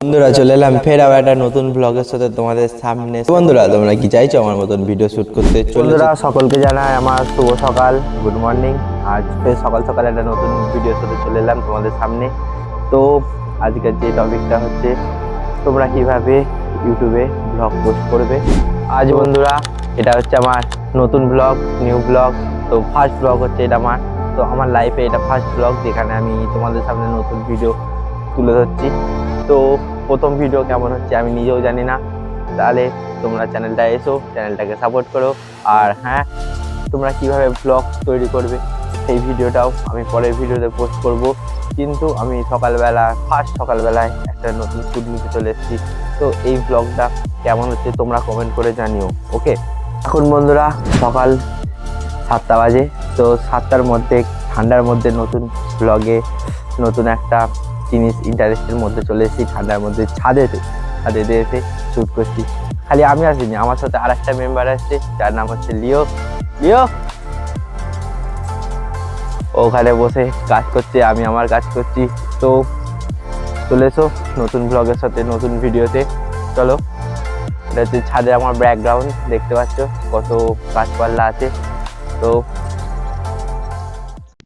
বন্ধুরা চলে এলাম ফের আবার একটা নতুন ব্লগের সাথে তোমাদের সামনে। বন্ধুরা তোমরা কি চাইছো আমার মতন ভিডিও শুট করতে? বন্ধুরা সকলকে জানাই আমার শুভ সকাল, গুড মর্নিং। আজ ফের সকাল সকাল একটা নতুন ভিডিওর সাথে চলে এলাম তোমাদের সামনে। তো আজকের যে টপিকটা হচ্ছে তোমরা কিভাবে ইউটিউবে ব্লগ পোস্ট করবে। আজ বন্ধুরা এটা হচ্ছে আমার নতুন ব্লগ, নিউ ব্লগ। তো ফার্স্ট ব্লগ হচ্ছে এটা আমার। তো আমার লাইফে এটা ফার্স্ট ব্লগ যেখানে আমি তোমাদের সামনে নতুন ভিডিও তুলে ধরছি। তো প্রথম ভিডিও কেমন হচ্ছে আমি নিজেও জানি না। তাহলে তোমরা চ্যানেলটা এসো, চ্যানেলটাকে সাপোর্ট করো। আর হ্যাঁ, তোমরা কিভাবে ব্লগ তৈরি করবে সেই ভিডিওটাও আমি পরের ভিডিওতে পোস্ট করব। কিন্তু আমি সকালবেলায় একটা নতুন শুট নিতে চলে এসেছি। তো এই ব্লগটা কেমন হচ্ছে তোমরা কমেন্ট করে জানিও। ওকে, এখন বন্ধুরা সকাল 7টা বাজে। তো 7টার মধ্যে ঠান্ডার মধ্যে নতুন ব্লগে নতুন একটা জিনিস ইন্টারেস্টের মধ্যে চলে এসেছি। ঠান্ডার মধ্যে ছাদে এসে শ্যুট করছি। খালি আমি আসিনি, আমার সাথে আর একটা মেম্বার আসছে যার নাম হচ্ছে লিও। ওখানে বসে কাজ করছে, আমি আমার কাজ করছি। তো চলে এসো নতুন ব্লগের সাথে নতুন ভিডিওতে। চলো, এটা হচ্ছে ছাদে আমার ব্যাকগ্রাউন্ড, দেখতে পাচ্ছ কত গাছপালা আছে। তো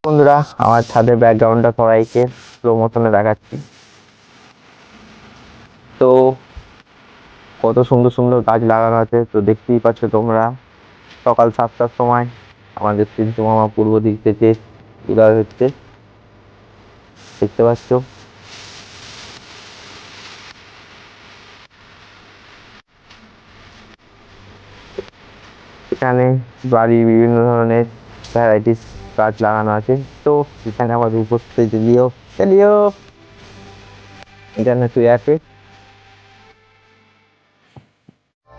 বন্ধুরা আমার ছাদের ব্যাকগ্রাউন্ডটা সবাইকে স্লো মোশনে দেখাচ্ছি। তো কত সুন্দর সুন্দর গাছ লাগানো আছে, তো দেখতেই পাচ্ছ তোমরা। সকাল 7টার সময় আমাদের সিন্ধু মামা পূর্ব দিক থেকে উদয় হচ্ছে, দেখতে পাচ্ছ। এখানে বাড়ির বিভিন্ন ধরনের ভ্যারাইটিস গাছ লাগানো আছে। তো এখানে আমার উপস্থিত লিও ইন্টারনেট আছে।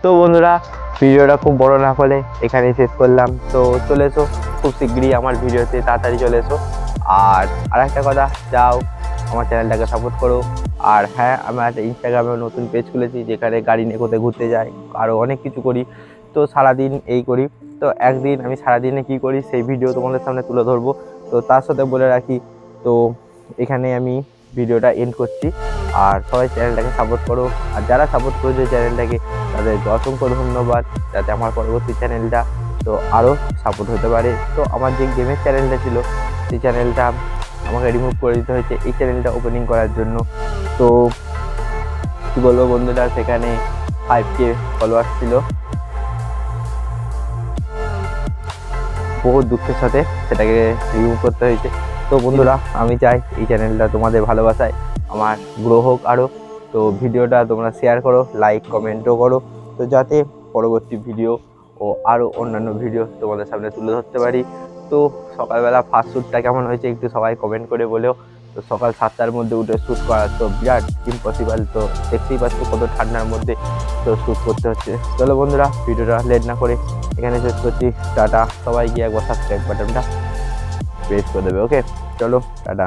তো বন্ধুরা ভিডিওটা খুব বড় না করে এখানেই শেষ করলাম। তো চলে এসো খুব শীঘ্রই আমার ভিডিওতে, তাড়াতাড়ি চলে এসো। আর একটা কথা, যাও আমার চ্যানেলটাকে সাপোর্ট করো। আর হ্যাঁ, আমি একটা ইনস্টাগ্রামে নতুন পেজ খুলেছি যেখানে গাড়ি নিয়ে কোথায় ঘুরতে যাই, আরও অনেক কিছু করি। তো সারাদিন এই করি। তো একদিন আমি সারাদিনে কি করি সেই ভিডিও তোমাদের সামনে তুলে ধরবো। তো তার সাথে বলে রাখি, তো এখানে আমি ভিডিওটা এন্ড করছি। আর সবাই চ্যানেলটাকে সাপোর্ট করো। আর যারা সাপোর্ট করেছে চ্যানেলটাকে তাদেরকে অসংখ্য ধন্যবাদ, যাতে আমার পরবর্তী চ্যানেলটা তো আরও সাপোর্ট হতে পারে। তো আমার যে গেমের চ্যানেলটা ছিল সেই চ্যানেলটা আমাকে রিমুভ করে দিতে হয়েছে এই চ্যানেলটা ওপেনিং করার জন্য। তো কী বলবো বন্ধুরা, সেখানে 5K ফলোয়ার্স ছিল। বহু দুঃখের সাথে সেটাকে রিমুভ করতে হয়েছে। তো বন্ধুরা আমি চাই এই চ্যানেলটা তোমাদের ভালোবাসায় আমার গ্রো হোক আরও। তো ভিডিওটা তোমরা শেয়ার করো, লাইক কমেন্টও করো, তো যাতে পরবর্তী ভিডিও ও আরও অন্যান্য ভিডিও তোমাদের সামনে তুলে ধরতে পারি। তো সকালবেলা ফার্স্ট শ্যুটটা কেমন হয়েছে একটু সবাই কমেন্ট করে বলেও। তো সকাল 7টার মধ্যে উঠে শ্যুট করা তো বিরাট ইম্পসিবল। তো দেখতেই পাচ্ছ কত ঠান্ডার মধ্যে তো শ্যুট করতে হচ্ছে। চলো বন্ধুরা ভিডিওটা লেট না করে এখানে শেষ করছি। টাটা, সবাই গিয়ে একবার সাবস্ক্রাইব বাটনটা প্রেস করে দেবে। ওকে, চলো টাটা।